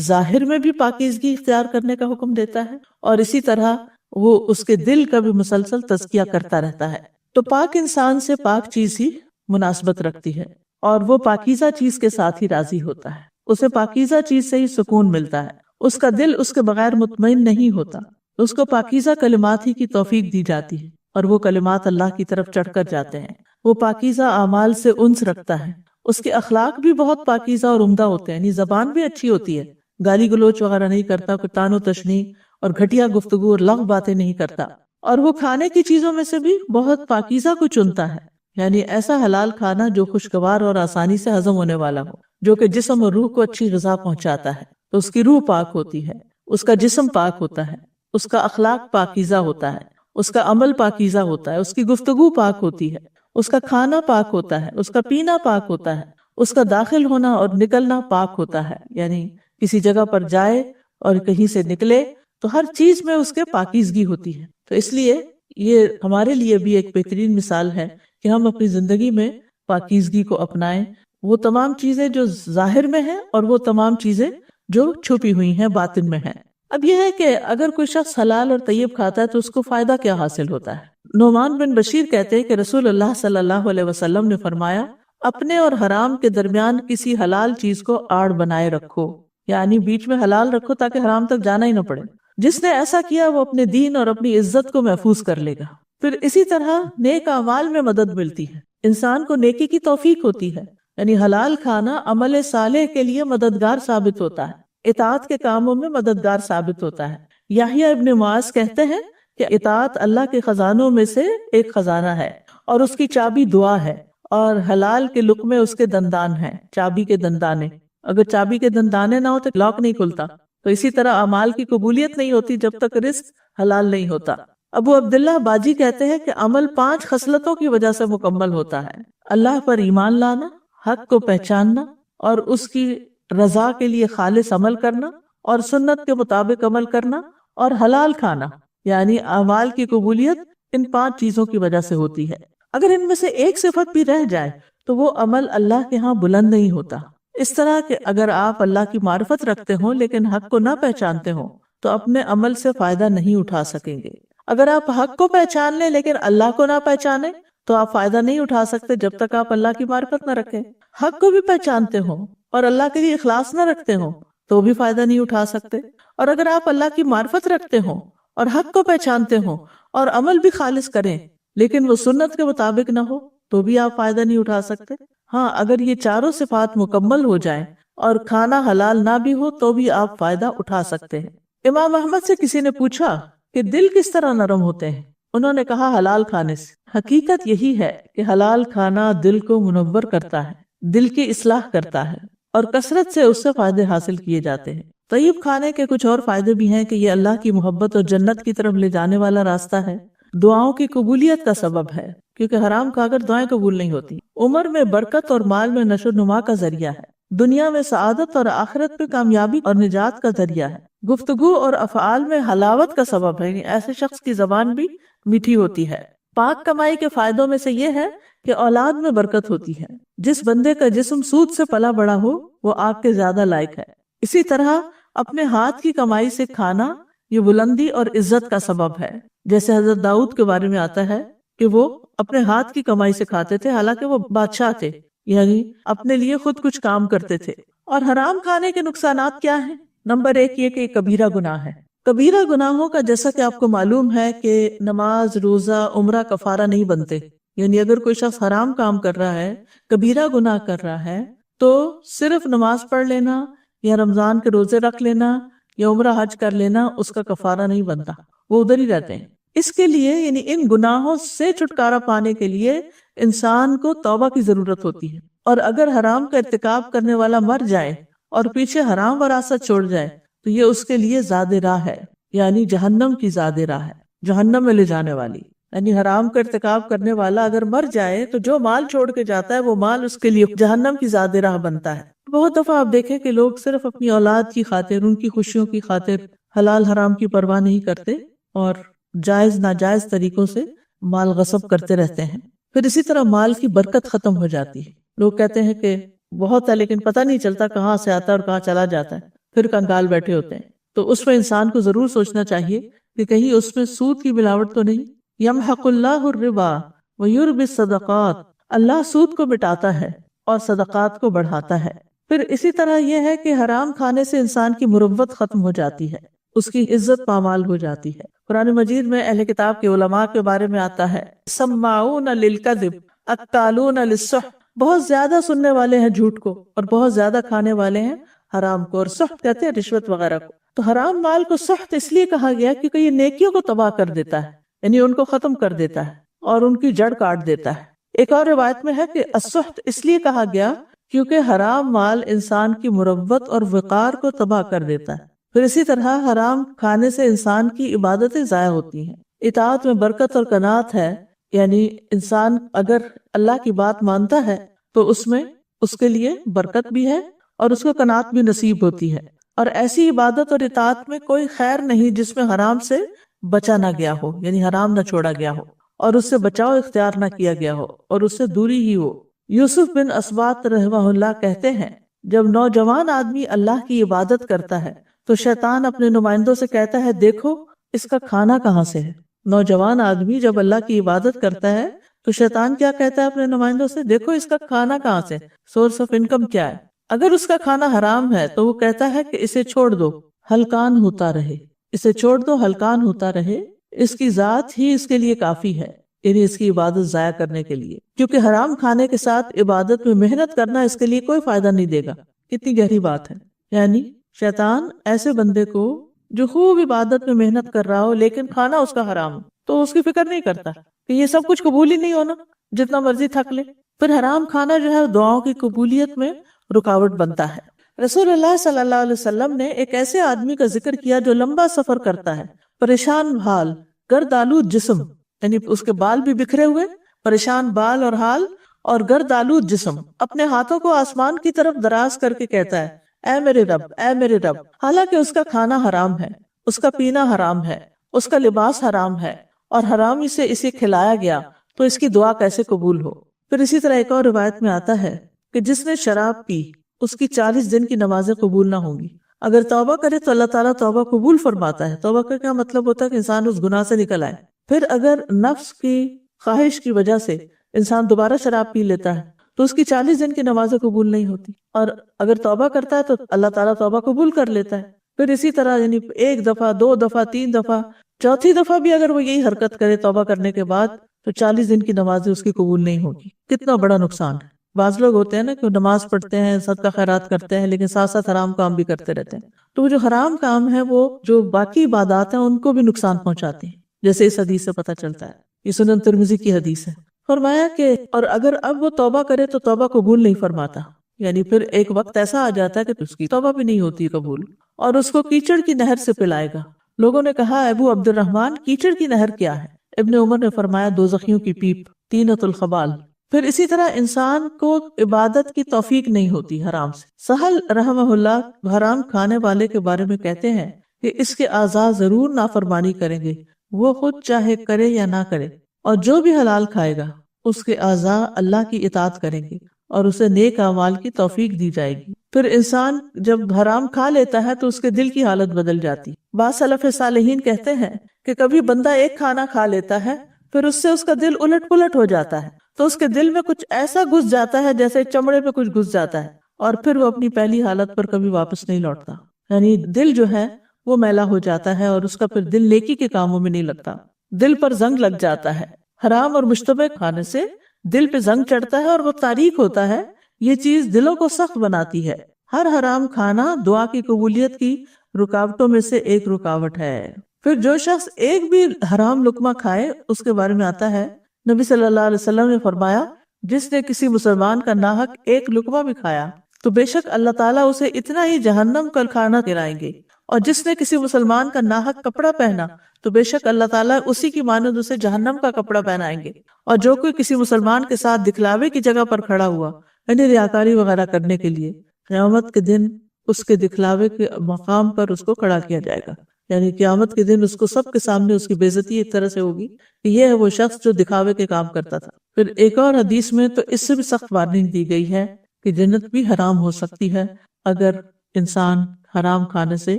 ظاہر میں بھی پاکیزگی اختیار کرنے کا حکم دیتا ہے اور اسی طرح وہ اس کے دل کا بھی مسلسل تزکیہ کرتا رہتا ہے۔ تو پاک انسان سے پاک چیز ہی مناسبت رکھتی ہے اور وہ پاکیزہ چیز کے ساتھ ہی راضی ہوتا ہے، اسے پاکیزہ چیز سے ہی سکون ملتا ہے، اس کا دل اس کے بغیر مطمئن نہیں ہوتا، اس کو پاکیزہ کلمات ہی کی توفیق دی جاتی ہے اور وہ کلمات اللہ کی طرف چڑھ کر جاتے ہیں۔ وہ پاکیزہ اعمال سے انس رکھتا ہے، اس کے اخلاق بھی بہت پاکیزہ اور عمدہ ہوتے ہیں، یعنی زبان بھی اچھی ہوتی ہے، گالی گلوچ وغیرہ نہیں کرتا، کوئی تان و تشنیع اور گھٹیا گفتگو اور لغو باتیں نہیں کرتا، اور وہ کھانے کی چیزوں میں سے بھی بہت پاکیزہ کو چنتا ہے، یعنی ایسا حلال کھانا جو خوشگوار اور آسانی سے ہضم ہونے والا ہو، جو کہ جسم اور روح کو اچھی غذا پہنچاتا ہے، تو اس کی روح پاک ہوتی ہے، اس کا جسم پاک ہوتا ہے، اس کا اخلاق پاکیزہ ہوتا ہے، اس کا عمل پاکیزہ ہوتا ہے، اس کی گفتگو پاک ہوتی ہے، اس کا کھانا پاک ہوتا ہے، اس کا پینا پاک ہوتا ہے، اس کا داخل ہونا اور نکلنا پاک ہوتا ہے، یعنی کسی جگہ پر جائے اور کہیں سے نکلے تو ہر چیز میں اس کے پاکیزگی ہوتی ہے۔ تو اس لیے یہ ہمارے لیے بھی ایک بہترین مثال ہے کہ ہم اپنی زندگی میں پاکیزگی کو اپنائیں، وہ تمام چیزیں جو ظاہر میں ہیں اور وہ تمام چیزیں جو چھپی ہوئی ہیں باطن میں ہیں۔ اب یہ ہے کہ اگر کوئی شخص حلال اور طیب کھاتا ہے تو اس کو فائدہ کیا حاصل ہوتا ہے؟ نعمان بن بشیر کہتے ہیں کہ رسول اللہ صلی اللہ علیہ وسلم نے فرمایا اپنے اور حرام کے درمیان کسی حلال چیز کو آڑ بنائے رکھو، یعنی بیچ میں حلال رکھو تاکہ حرام تک جانا ہی نہ پڑے۔ جس نے ایسا کیا وہ اپنے دین اور اپنی عزت کو محفوظ کر لے گا۔ پھر اسی طرح نیک اعمال میں مدد ملتی ہے، انسان کو نیکی کی توفیق ہوتی ہے، یعنی حلال کھانا عمل صالح کے لیے مددگار ثابت ہوتا ہے، اطاعت کے کاموں میں مددگار ثابت ہوتا ہے۔ یحییٰ ابن معاذ کہتے ہیں کہ اطاعت اللہ کے خزانوں میں سے ایک خزانہ ہے اور اس کی چابی دعا ہے، اور حلال کے لقمے اس کے دندان ہیں، چابی کے دندانے۔ اگر چابی کے دندانے نہ ہو تو لاک نہیں کھلتا۔ تو اسی طرح اعمال کی قبولیت نہیں ہوتی جب تک رزق حلال نہیں ہوتا۔ ابو عبداللہ باجی کہتے ہیں کہ عمل 5 خصلتوں کی وجہ سے مکمل ہوتا ہے: اللہ پر ایمان لانا، حق کو پہچاننا اور اس کی رضا کے لیے خالص عمل کرنا اور سنت کے مطابق عمل کرنا، اور حلال کھانا، یعنی اعمال کی قبولیت ان 5 چیزوں کی وجہ سے ہوتی ہے۔ اگر ان میں سے ایک صفت بھی رہ جائے تو وہ عمل اللہ کے ہاں بلند نہیں ہوتا۔ اس طرح کہ اگر آپ اللہ کی معرفت رکھتے ہوں لیکن حق کو نہ پہچانتے ہوں تو اپنے عمل سے فائدہ نہیں اٹھا سکیں گے۔ اگر آپ حق کو پہچان لیں لیکن اللہ کو نہ پہچانیں تو آپ فائدہ نہیں اٹھا سکتے جب تک آپ اللہ کی معرفت نہ رکھیں۔ حق کو بھی پہچانتے ہوں اور اللہ کے لیے اخلاص نہ رکھتے ہوں تو بھی فائدہ نہیں اٹھا سکتے، اور اگر آپ اللہ کی معرفت رکھتے ہوں اور حق کو پہچانتے ہوں اور عمل بھی خالص کریں لیکن وہ سنت کے مطابق نہ ہو تو بھی آپ فائدہ نہیں اٹھا سکتے۔ ہاں، اگر یہ چاروں صفات مکمل ہو جائیں اور کھانا حلال نہ بھی ہو تو بھی آپ فائدہ اٹھا سکتے ہیں۔ امام احمد سے کسی نے پوچھا کہ دل کس طرح نرم ہوتے ہیں؟ انہوں نے کہا حلال کھانے سے۔ حقیقت یہی ہے کہ حلال کھانا دل کو منور کرتا ہے، دل کی اصلاح کرتا ہے اور کثرت سے اس سے فائدے حاصل کیے جاتے ہیں۔ طیب کھانے کے کچھ اور فائدے بھی ہیں کہ یہ اللہ کی محبت اور جنت کی طرف لے جانے والا راستہ ہے، دعاؤں کی قبولیت کا سبب ہے کیونکہ حرام کھا کر دعائیں قبول نہیں ہوتی، عمر میں برکت اور مال میں نشو و نما کا ذریعہ ہے، دنیا میں سعادت اور آخرت میں کامیابی اور نجات کا ذریعہ ہے، گفتگو اور افعال میں حلاوت کا سبب ہے، یعنی ایسے شخص کی زبان بھی میٹھی ہوتی ہے۔ پاک کمائی کے فائدوں میں سے یہ ہے کہ اولاد میں برکت ہوتی ہے، جس بندے کا جسم سود سے پلا بڑا ہو وہ آپ کے زیادہ لائق ہے۔ اسی طرح اپنے ہاتھ کی کمائی سے کھانا یہ بلندی اور عزت کا سبب ہے، جیسے حضرت داؤد کے بارے میں آتا ہے کہ وہ اپنے ہاتھ کی کمائی سے کھاتے تھے، حالانکہ وہ بادشاہ تھے، یعنی اپنے لیے خود کچھ کام کرتے تھے۔ اور حرام کھانے کے نقصانات کیا ہیں؟ نمبر 1 یہ کہ یہ کبیرہ گناہ ہے۔ کبیرہ گناہوں کا جیسا کہ آپ کو معلوم ہے کہ نماز، روزہ، عمرہ کفارہ نہیں بنتے، یعنی اگر کوئی شخص حرام کام کر رہا ہے، کبیرہ گناہ کر رہا ہے، تو صرف نماز پڑھ لینا یا رمضان کے روزے رکھ لینا یا عمرہ حج کر لینا اس کا کفارہ نہیں بنتا، وہ ادھر ہی رہتے ہیں۔ اس کے لیے یعنی ان گناہوں سے چھٹکارا پانے کے لیے انسان کو توبہ کی ضرورت ہوتی ہے، اور اگر حرام کا ارتکاب کرنے والا مر جائے اور پیچھے حرام وراثت چھوڑ جائے تو یہ اس کے لیے زاد راہ ہے، یعنی جہنم کی زاد راہ ہے، جہنم میں لے جانے والی۔ یعنی حرام کا ارتکاب کرنے والا اگر مر جائے تو جو مال چھوڑ کے جاتا ہے وہ مال اس کے لیے جہنم کی زاد راہ بنتا ہے۔ بہت دفعہ آپ دیکھیں کہ لوگ صرف اپنی اولاد کی خاطر، ان کی خوشیوں کی خاطر حلال حرام کی پرواہ نہیں کرتے اور جائز ناجائز طریقوں سے مال غصب کرتے رہتے ہیں۔ پھر اسی طرح مال کی برکت ختم ہو جاتی ہے۔ لوگ کہتے ہیں کہ بہت ہے لیکن پتہ نہیں چلتا کہاں سے آتا ہے اور کہاں چلا جاتا ہے، پھر کنگال بیٹھے ہوتے ہیں۔ تو اس میں انسان کو ضرور سوچنا چاہیے کہ کہیں اس میں سود کی ملاوٹ تو نہیں۔ یمحق اللہ الربا ویربی الصدقات، اللہ سود کو مٹاتا ہے اور صدقات کو بڑھاتا ہے۔ پھر اسی طرح یہ ہے کہ حرام کھانے سے انسان کی مروت ختم ہو جاتی ہے، اس کی عزت پامال ہو جاتی ہے۔ قرآن مجید میں اہل کتاب کے علماء کے بارے میں آتا ہے سماعون للکذب اکالون للسحت، بہت زیادہ سننے والے ہیں جھوٹ کو اور بہت زیادہ کھانے والے ہیں حرام کو، اور سحت کہتے ہیں رشوت وغیرہ کو۔ تو حرام مال کو سحت اس لیے کہا گیا کیونکہ یہ نیکیوں کو تباہ کر دیتا ہے، یعنی ان کو ختم کر دیتا ہے اور ان کی جڑ کاٹ دیتا ہے۔ ایک اور روایت میں ہے کہ السحت اس لیے کہا گیا کیونکہ حرام مال انسان کی مروت اور وقار کو تباہ کر دیتا ہے۔ پھر اسی طرح حرام کھانے سے انسان کی عبادتیں ضائع ہوتی ہیں۔ اطاعت میں برکت اور قناعت ہے، یعنی انسان اگر اللہ کی بات مانتا ہے تو اس میں اس کے لیے برکت بھی ہے اور اس کو قناعت بھی نصیب ہوتی ہے۔ اور ایسی عبادت اور اطاعت میں کوئی خیر نہیں جس میں حرام سے بچا نہ گیا ہو، یعنی حرام نہ چھوڑا گیا ہو اور اس سے بچاؤ اختیار نہ کیا گیا ہو اور اس سے دوری ہی ہو۔ یوسف بن اسباط رحمہ اللہ کہتے ہیں جب نوجوان آدمی اللہ کی عبادت کرتا ہے تو شیطان اپنے نمائندوں سے کہتا ہے دیکھو اس کا کھانا کہاں سے ہے۔ نوجوان آدمی جب اللہ کی عبادت کرتا ہے تو شیطان کیا کہتا ہے اپنے نمائندوں سے، دیکھو اس کا کھانا کہاں سے، سورس آف انکم کیا ہے۔ اگر اس کا کھانا حرام ہے تو وہ کہتا ہے کہ اسے چھوڑ دو، ہلکان ہوتا رہے، اسے چھوڑ دو ہلکان ہوتا رہے، اس کی ذات ہی اس کے لیے کافی ہے، یعنی اس کی عبادت ضائع کرنے کے لیے، کیونکہ حرام کھانے کے ساتھ عبادت میں محنت کرنا اس کے لیے کوئی فائدہ نہیں دے گا۔ کتنی گہری بات ہے، یعنی شیطان ایسے بندے کو جو خوب عبادت میں محنت کر رہا ہو لیکن کھانا اس کا حرام ہو تو اس کی فکر نہیں کرتا کہ یہ سب کچھ قبول ہی نہیں ہونا، جتنا مرضی تھک لے۔ پھر حرام کھانا جو ہے دعاؤں کی قبولیت میں رکاوٹ بنتا ہے۔ رسول اللہ صلی اللہ علیہ وسلم نے ایک ایسے آدمی کا ذکر کیا جو لمبا سفر کرتا ہے، پریشان حال، گرد آلود جسم، یعنی اس کے بال بھی بکھرے ہوئے، پریشان بال اور حال، اور گرد آلود جسم، اپنے ہاتھوں کو آسمان کی طرف دراز کر کے کہتا ہے اے میرے رب، اے میرے رب، حالانکہ اس کا کھانا حرام ہے، اس کا پینا حرام ہے، اس کا لباس حرام ہے اور حرامی سے اسے کھلایا گیا، تو اس کی دعا کیسے قبول ہو۔ پھر اسی طرح ایک اور روایت میں آتا ہے کہ جس نے شراب پی اس کی 40 دن کی نمازیں قبول نہ ہوں گی۔ اگر توبہ کرے تو اللہ تعالیٰ توبہ قبول فرماتا ہے۔ توبہ کا کیا مطلب ہوتا ہے کہ انسان اس گناہ سے نکل آئے۔ پھر اگر نفس کی خواہش کی وجہ سے انسان دوبارہ شراب پی لیتا ہے تو اس کی 40 دن کی نمازیں قبول نہیں ہوتی، اور اگر توبہ کرتا ہے تو اللہ تعالیٰ توبہ قبول کر لیتا ہے۔ پھر اسی طرح یعنی 1 دفعہ، 2 دفعہ، 3 دفعہ، 4تھی دفعہ بھی اگر وہ یہی حرکت کرے توبہ کرنے کے بعد تو 40 دن کی نمازیں اس کی قبول نہیں ہوگی۔ کتنا بڑا نقصان ہے۔ بعض لوگ ہوتے ہیں نا کہ نماز پڑھتے ہیں، صدقہ خیرات کرتے ہیں، لیکن ساتھ ساتھ حرام کام بھی کرتے رہتے ہیں، تو وہ جو حرام کام ہے وہ جو باقی عبادات ہیں ان کو بھی نقصان پہنچاتے ہیں، جیسے اس حدیث سے پتہ چلتا ہے۔ یہ سنن ترمذی کی حدیث ہے۔ فرمایا کہ اور اگر اب وہ توبہ کرے تو توبہ قبول نہیں فرماتا، یعنی پھر ایک وقت ایسا آ جاتا ہے کہ اس کی توبہ بھی نہیں ہوتی قبول، اور اس کو کیچڑ کی نہر سے پلائے گا۔ لوگوں نے کہا ابو عبد الرحمن کیچڑ کی نہر کیا ہے؟ ابن عمر نے فرمایا دوزخیوں کی پیپ، طینۃ الخبال۔ پھر اسی طرح انسان کو عبادت کی توفیق نہیں ہوتی حرام سے۔ سہل رحمہ اللہ حرام کھانے والے کے بارے میں کہتے ہیں کہ اس کے اعضاء ضرور نافرمانی کریں گے، وہ خود چاہے کرے یا نہ کرے، اور جو بھی حلال کھائے گا اس کے اعضاء اللہ کی اطاعت کریں گے اور اسے نیک اعمال کی توفیق دی جائے گی۔ پھر انسان جب حرام کھا لیتا ہے تو اس کے دل کی حالت بدل جاتی۔ بعض سلف صالحین کہتے ہیں کہ کبھی بندہ ایک کھانا کھا لیتا ہے پھر اس سے اس کا دل الٹ پلٹ ہو جاتا ہے، تو اس کے دل میں کچھ ایسا گھس جاتا ہے جیسے چمڑے پہ کچھ گھس جاتا ہے، اور پھر وہ اپنی پہلی حالت پر کبھی واپس نہیں لوٹتا. یعنی دل جو ہے وہ میلا ہو جاتا ہے، اور اس کا پھر دل نیکی کے کاموں میں نہیں لگتا، دل پر زنگ لگ جاتا ہے. حرام اور مشتبہ کھانے سے دل پہ زنگ چڑھتا ہے اور وہ تاریک ہوتا ہے. یہ چیز دلوں کو سخت بناتی ہے. ہر حرام کھانا دعا کی قبولیت کی رکاوٹوں میں سے ایک رکاوٹ ہے. پھر جو شخص ایک بھی حرام لقمہ کھائے، اس کے بارے میں آتا ہے نبی صلی اللہ علیہ وسلم نے فرمایا، جس نے کسی مسلمان کا ناحق ایک لقمہ بھی کھایا تو بے شک اللہ تعالیٰ اسے اتنا ہی جہنم کا کھانا کھلائیں گے. اور جس نے کسی مسلمان کا ناحق کپڑا پہنا تو بے شک اللہ تعالیٰ اسی کی مانند اسے جہنم کا کپڑا پہنائیں گے. اور جو کوئی کسی مسلمان کے ساتھ دکھلاوے کی جگہ پر کھڑا ہوا، یعنی ریاکاری وغیرہ کرنے کے لیے، قیامت کے دن اس کے دکھلاوے کے مقام پر اس کو کھڑا کیا جائے گا. یعنی قیامت کے دن اس کو سب کے سامنے اس کی بے عزتی ایک طرح سے ہوگی کہ یہ ہے وہ شخص جو دکھاوے کے کام کرتا تھا. پھر ایک اور حدیث میں تو اس سے بھی سخت وارننگ دی گئی ہے کہ جنت بھی حرام ہو سکتی ہے اگر انسان حرام کھانے سے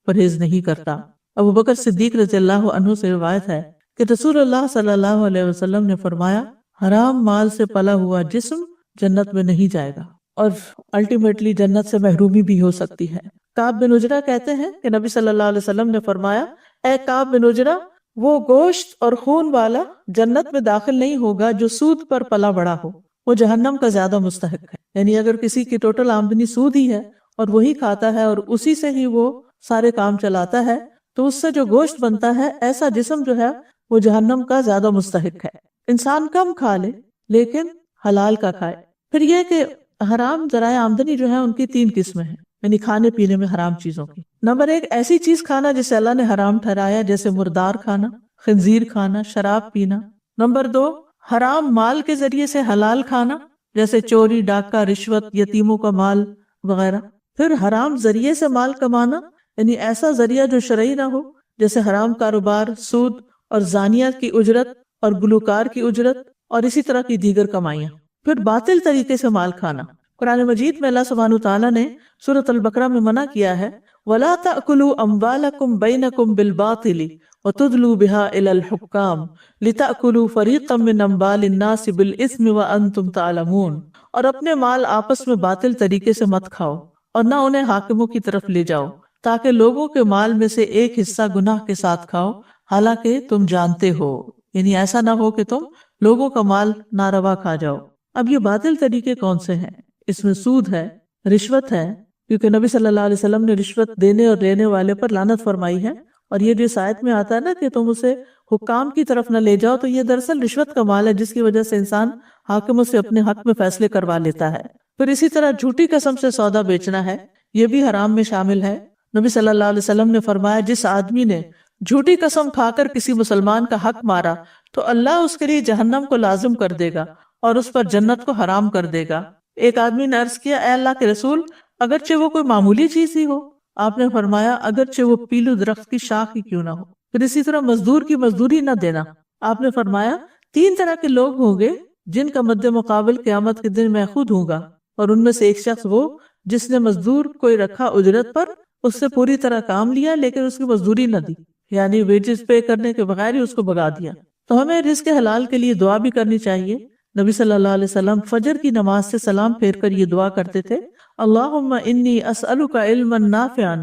پرہیز نہیں کرتا. ابو بکر صدیق رضی اللہ عنہ سے روایت ہے کہ رسول اللہ صلی اللہ علیہ وسلم نے فرمایا، حرام مال سے پلا ہوا جسم جنت میں نہیں جائے گا، اور الٹیمیٹلی جنت سے محرومی بھی ہو سکتی ہے. کعب بن عجرہ کہتے ہیں کہ نبی صلی اللہ علیہ وسلم نے فرمایا، اے کعب بن عجرہ، وہ گوشت اور خون والا جنت میں داخل نہیں ہوگا جو سود پر پلا بڑا ہو، وہ جہنم کا زیادہ مستحق ہے. یعنی اگر کسی کی ٹوٹل آمدنی سود ہی ہے اور وہی کھاتا ہے اور اسی سے ہی وہ سارے کام چلاتا ہے، تو اس سے جو گوشت بنتا ہے، ایسا جسم جو ہے وہ جہنم کا زیادہ مستحق ہے. انسان کم کھا لے لیکن حلال کا کھائے. پھر یہ کہ حرام ذرائع آمدنی جو ہے ان کی 3 قسمیں ہیں، یعنی کھانے پینے میں حرام چیزوں کی. نمبر 1، ایسی چیز کھانا جسے اللہ نے حرام ٹھہرایا، جیسے مردار کھانا، خنزیر کھانا، شراب پینا. نمبر 2، حرام مال کے ذریعے سے حلال کھانا، جیسے چوری، ڈاکہ، رشوت، یتیموں کا مال وغیرہ. پھر حرام ذریعے سے مال کمانا، یعنی ایسا ذریعہ جو شرعی نہ ہو، جیسے حرام کاروبار، سود اور زانیہ کی اجرت اور گلوکار کی اجرت اور اسی طرح کی دیگر کمائیاں. پھر باطل طریقے سے مال کھانا. قرآن مجید میں اللہ سبحانہ تعالیٰ نے سورۃ البقرہ میں منع کیا ہے، وَلَا تَأْكُلُوا أَمْوَالَكُمْ بَيْنَكُمْ بِالْبَاطِلِ وَتُدْلُوا بِهَا إِلَى الْحُكَّامِ لِتَأْكُلُوا فَرِيقًا مِّنْ أَمْوَالِ النَّاسِ بِالْإِثْمِ وَأَنْتُمْ تَعْلَمُونَ. اور اپنے مال آپس میں باطل طریقے سے مت کھاؤ اور نہ انہیں حاکموں کی طرف لے جاؤ تاکہ لوگوں کے مال میں سے ایک حصہ گناہ کے ساتھ کھاؤ حالانکہ تم جانتے ہو. یعنی ایسا نہ ہو کہ تم لوگوں کا مال ناروا کھا جاؤ. اب یہ باطل طریقے کون سے ہیں؟ اس میں سود ہے، رشوت ہے، کیونکہ نبی صلی اللہ علیہ وسلم نے رشوت دینے اور لینے والے پر لعنت فرمائی ہے. اور یہ جو آیت میں آتا ہے نا کہ تم اسے حکام کی طرف نہ لے جاؤ، تو یہ دراصل رشوت کا مال ہے جس کی وجہ سے انسان حاکموں سے اپنے حق میں فیصلے کروا لیتا ہے. پھر اسی طرح جھوٹی قسم سے سودا بیچنا ہے، یہ بھی حرام میں شامل ہے. نبی صلی اللہ علیہ وسلم نے فرمایا، جس آدمی نے جھوٹی قسم کھا کر کسی مسلمان کا حق مارا تو اللہ اس کے لیے جہنم کو لازم کر دے گا اور اس پر جنت کو حرام کر دے گا. ایک آدمی نے عرض کیا، اے اللہ کے رسول، اگرچہ وہ کوئی معمولی چیز ہی ہو؟ آپ نے فرمایا، اگرچہ وہ پیلو درخت کی شاخ ہی کیوں نہ ہو. پھر اسی طرح مزدور کی مزدوری نہ دینا. آپ نے فرمایا، 3 طرح کے لوگ ہوں گے جن کا مد مقابل قیامت کے دن میں خود ہوں گا، اور ان میں سے ایک شخص وہ جس نے مزدور کوئی رکھا اجرت پر، اس سے پوری طرح کام لیا لیکن اس کی مزدوری نہ دی، یعنی ویجز پے کرنے کے بغیر ہی اس کو بھگا دیا. تو ہمیں رزق حلال کے لیے دعا بھی کرنی چاہیے. نبی صلی اللہ علیہ وسلم فجر کی نماز سے سلام پھیر کر یہ دعا کرتے تھے، اللہم انی اسألک علما نافعا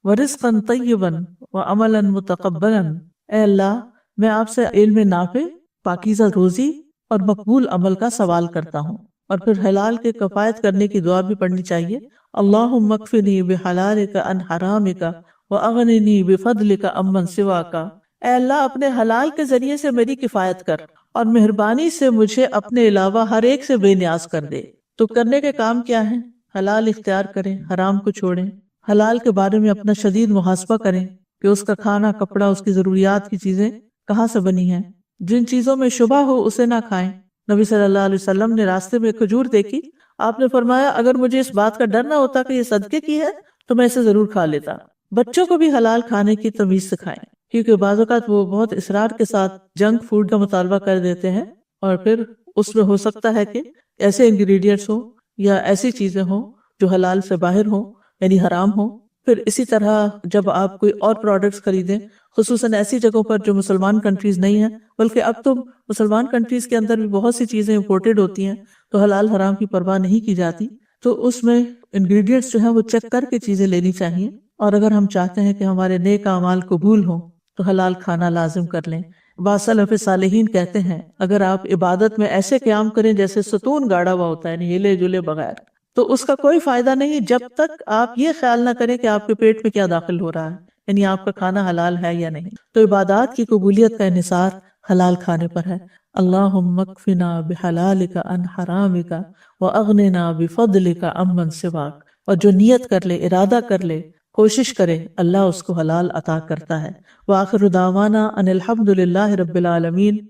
ورزقا طیبا وعملا متقبلا. اے اللہ، میں آپ سے علم نافع، پاکیزہ روزی اور مقبول عمل کا سوال کرتا ہوں. اور پھر حلال کے کفایت کرنے کی دعا بھی پڑھنی چاہیے، اللہم اکفنی بحلالک عن حرامک واغننی بفضلک عمن سواک. اے اللہ، اپنے حلال کے ذریعے سے میری کفایت کر اور مہربانی سے مجھے اپنے علاوہ ہر ایک سے بے نیاز کر دے. تو کرنے کے کام کیا ہیں؟ حلال اختیار کریں، حرام کو چھوڑیں. حلال کے بارے میں اپنا شدید محاسبہ کریں کہ اس کا کھانا، کپڑا، اس کی ضروریات کی چیزیں کہاں سے بنی ہیں. جن چیزوں میں شبہ ہو اسے نہ کھائیں. نبی صلی اللہ علیہ وسلم نے راستے میں کھجور دیکھی، آپ نے فرمایا، اگر مجھے اس بات کا ڈر نہ ہوتا کہ یہ صدقے کی ہے تو میں اسے ضرور کھا لیتا. بچوں کو بھی حلال کھانے کی تمیز سکھائیں، کیونکہ بعض اوقات وہ بہت اصرار کے ساتھ جنک فوڈ کا مطالبہ کر دیتے ہیں، اور پھر اس میں ہو سکتا ہے کہ ایسے انگریڈینٹس ہوں یا ایسی چیزیں ہوں جو حلال سے باہر ہوں، یعنی حرام ہوں. پھر اسی طرح جب آپ کوئی اور پروڈکٹس خریدیں، خصوصاً ایسی جگہوں پر جو مسلمان کنٹریز نہیں ہیں، بلکہ اب تو مسلمان کنٹریز کے اندر بھی بہت سی چیزیں امپورٹڈ ہوتی ہیں تو حلال حرام کی پرواہ نہیں کی جاتی، تو اس میں انگریڈینٹس جو ہیں وہ چیک کر کے چیزیں لینی چاہیے، اور اگر ہم چاہتے ہیں کہ ہمارے نیک اعمال قبول ہوں تو حلال کھانا لازم کر لیں۔ بعض سلف صالحین کہتے ہیں اگر آپ عبادت میں ایسے قیام کریں جیسے ستون گاڑا ہوا ہوتا ہے، یعنی ہلے جلے بغیر، تو اس کا کوئی فائدہ نہیں جب تک آپ یہ خیال نہ کریں کہ آپ کے پیٹ میں کیا داخل ہو رہا ہے، یعنی آپ کا کھانا حلال ہے یا نہیں۔ تو عبادات کی قبولیت کا انحصار حلال کھانے پر ہے۔ اللہم اکفنا بحلالک عن حرامک واغننا بفضلک عمن سواک، اور جو نیت کر لے، ارادہ کر لے، کوشش کرے، اللہ اس کو حلال عطا کرتا ہے۔ وآخر دعوانا ان الحمد للہ رب العالمین۔